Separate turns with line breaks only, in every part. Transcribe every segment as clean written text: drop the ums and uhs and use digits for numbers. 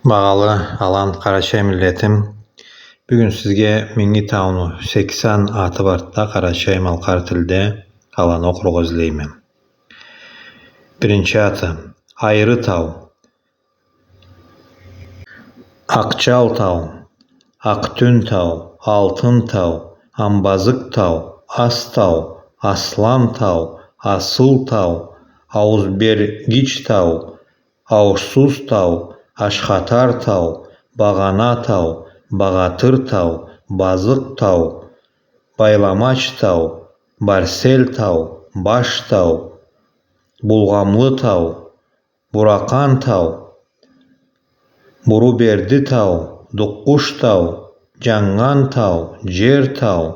Бағалы Алан Қарачай миллетім, бүгін сізге Меңи тауыны 80 аты бартта Қарачай малқар тілде Алан оқыруға ізлеймін. Бірінші аты Айры тау, Ақчал тау, Ақтүн тау, Алтын тау, Амбазық тау, Ас тау, Аслан тау, Асыл тау, Ауызбергіч тау, Аусыз тау, Ашқатар тау, Бағана тау, Бағатыр тау, Базық тау, Байламач тау, Барсел тау, Баш тау, Бұлғамлы тау, Бурақан тау, Бұруберді тау, Дұққыш тау, Жаңған тау, Жер тау,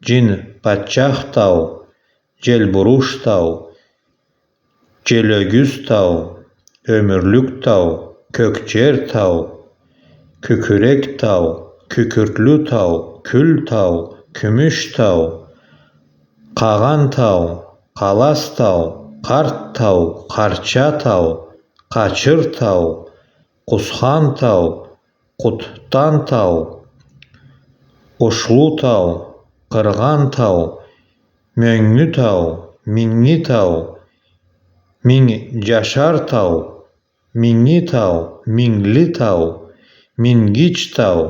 Жин Патчақ тау, Желбұруш тау, Желөгүз тау, Өмірлік тау, Көкжер тау, Күкірек тау, Күкіртлі тау, Күл тау, Күміш тау, Қаған тау, Қалас тау, Қарт тау, Қарча тау, Қачыр тау, Құсхан тау, Құттан тау, Ұшлы тау, Қырған тау, Мөңі тау, Меңі тау, Меңжашар тау, Меңі тау, Меңлі тау, Менгич тау,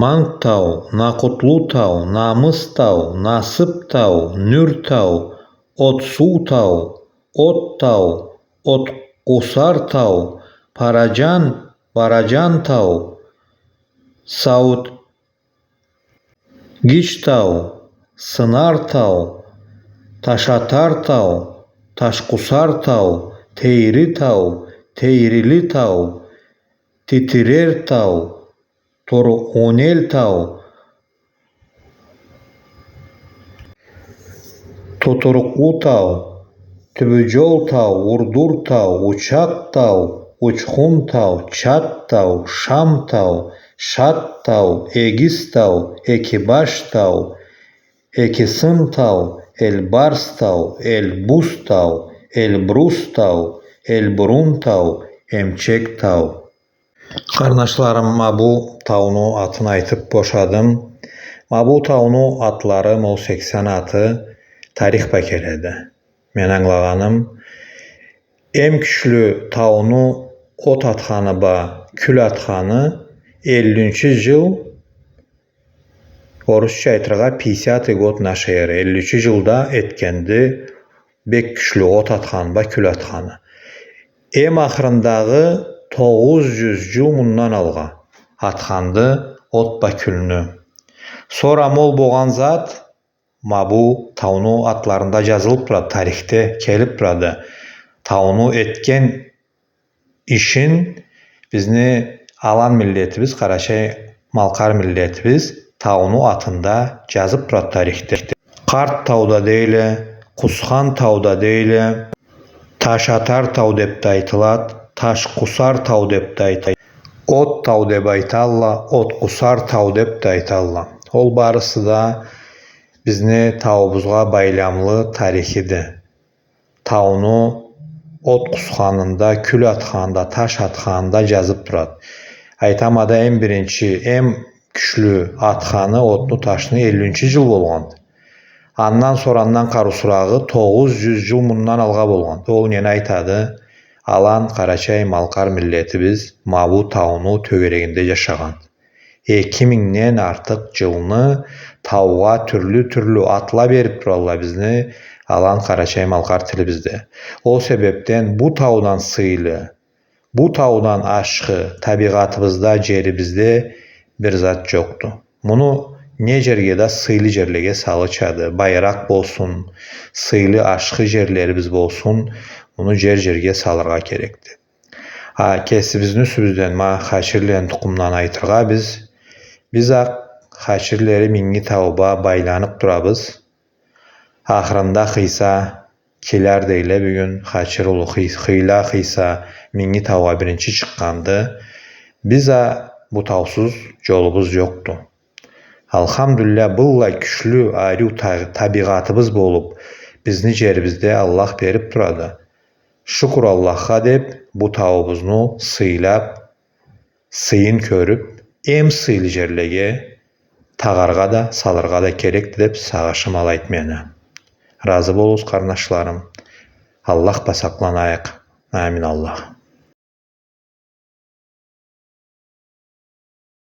Маң тау, Нақұтлы тау, Намыс тау, Насып тау, Нүр тау, Отсу тау, От тау, Отқұсар тау, Паражан, Баражан тау, Сауытгич тау, Сынар тау, Ташатар тау, Ташқұсар тау, Тейрі тау, Тейрілі тау, Тетірер тау, Торғонел тау, Тотырқлы тау, Түбіжол тау, Урдур тау, Учақ тау, Учхун тау, Чат тау, Шам тау, Шат тау, Егіс тау, Екебаш тау, Екесін тау, Эльбарс тау, Эльбус тау, Эльбрус тау, Эльбұрун тау, Емчек тау. Қарнашларым, Мабу тауыны атын айтып бошадым. Мабу тауыны атлары 80 аты тарих бәкеледі. Мен аңлағаным, ем күшлі тауыны от атқаны ба, күл атқаны 50-ші жыл, орысша айтырға 50-й год нашей эры, 50-ші жылда еткенді бек күшлі от атқаны ба, күл атқаны. Ем ақырындағы 900 жыл мұннан алға атқанды от ба күліні. Сора мол болған зат Мабу тауыны атларында жазылып тұрады, тарихте келіп тұрады. Тауыны еткен ішін бізні Алан миллетібіз, Қарачай малқар миллетібіз тауыны атында жазып тұрады тарихте. Қарт тауда дейлі, Құсхан тауда дейлі, Ташатар тау деп айтылады, Ташқұсар тау деп айтылады, От тау деп айталла, Отқұсар тау деп айталла. Ол барысы да бізне тауымызға байламлы тарихиді. Тауыны от құсқанында, күл атқанда, таш атқанда жазып тұрады. Айтамада ең бірінші, ең күшлі атқаны, отны ташыны 50-ші жыл болған. Аннан сораннан қарусырағы 900 жыл мұннан алға болған. Ол нені айтады? Алан Қарачай малқар миллетібіз Мабу тауыны төгерегінде жашаған. 2000-нен артық жылны тауға түрлі атла беріп тұралла бізні Алан Қарачай малқар тілімізде. Ол себептен бұл таудан сыйлы, бұл таудан ашқы табиғатымызда, жерімізде бір зат жоқты. Мұны не жерге да сыйлы жерлеге салычады. Байрақ болсын, сыйлы ашқы жерлеріміз болсын, мұны жерге салырға керекті. Кесібізді сүбізден ма хаширлерін тұқымнан айтырға біз ақ хаширлері Меңи тауға байланып тұрабыз. Ақырында қиса келер дейлі бүгін хашир ұлы қийла қиса Меңи тауға бірінші шыққанды. Біз бұл таусыз жолыбыз жоқты. Алхамдулилля, бұлла күшлі арю табиғатыбыз болып, бізді жерімізде Аллах беріп тұрады. Şükür Allah'a dep bu tavubuzni sıylap, sıyın körüp, em sıylı jerlege tagarga da salırga da kerekdi dep sagaşym alaytmana. Razı bolubuz karnaşlarım. Allah basaklanayak. Amin Allah.